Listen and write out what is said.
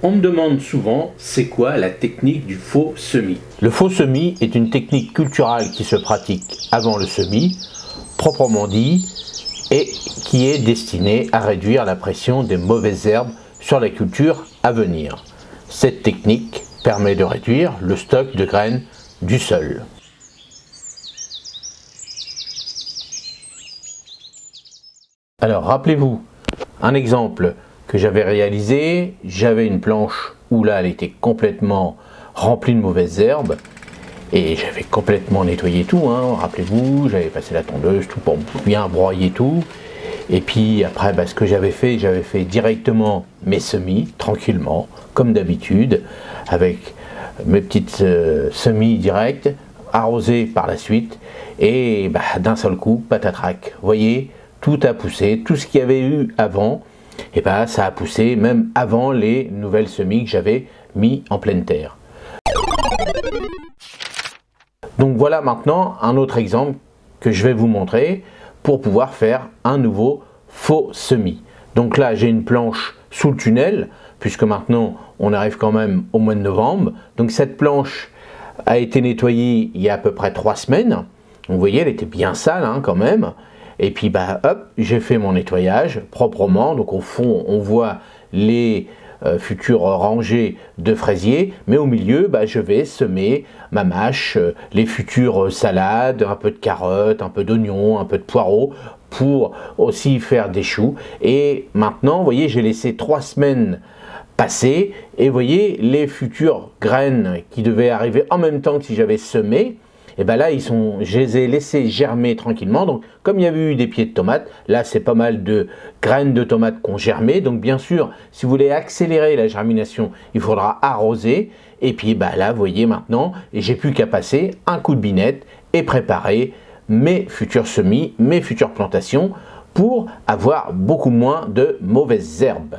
On me demande souvent, c'est quoi la technique du faux semis? Le faux semis est une technique culturale qui se pratique avant le semis, proprement dit, et qui est destinée à réduire la pression des mauvaises herbes sur la culture à venir. Cette technique permet de réduire le stock de graines du sol. Alors rappelez-vous, un exemple que j'avais réalisé, j'avais une planche où là elle était complètement remplie de mauvaises herbes et j'avais complètement nettoyé tout, rappelez-vous, j'avais passé la tondeuse, tout pour bien broyer tout. Et puis après, ce que j'avais fait directement mes semis, tranquillement, comme d'habitude, avec mes petites semis directes, arrosées par la suite, et d'un seul coup, patatrac. Vous voyez, tout a poussé, tout ce qu'il y avait eu avant, et ça a poussé même avant les nouvelles semis que j'avais mis en pleine terre. Donc voilà maintenant un autre exemple que je vais vous montrer pour pouvoir faire un nouveau faux semis. Donc là j'ai une planche sous le tunnel, puisque maintenant on arrive quand même au mois de novembre. Donc cette planche a été nettoyée il y a à peu près 3 semaines. Donc, vous voyez, elle était bien sale quand même. Et puis hop, j'ai fait mon nettoyage proprement. Donc au fond on voit les futures rangées de fraisiers, mais au milieu je vais semer ma mâche, les futures salades, un peu de carottes, un peu d'oignons, un peu de poireaux, pour aussi faire des choux. Et maintenant, vous voyez, j'ai laissé 3 semaines passer, et vous voyez, les futures graines qui devaient arriver en même temps que si j'avais semé, et là je les ai laissés germer tranquillement. Donc comme il y avait eu des pieds de tomates, là c'est pas mal de graines de tomates qui ont germé. Donc bien sûr, si vous voulez accélérer la germination, il faudra arroser. Et puis là vous voyez maintenant, j'ai plus qu'à passer un coup de binette et préparer mes futurs semis, mes futures plantations, pour avoir beaucoup moins de mauvaises herbes.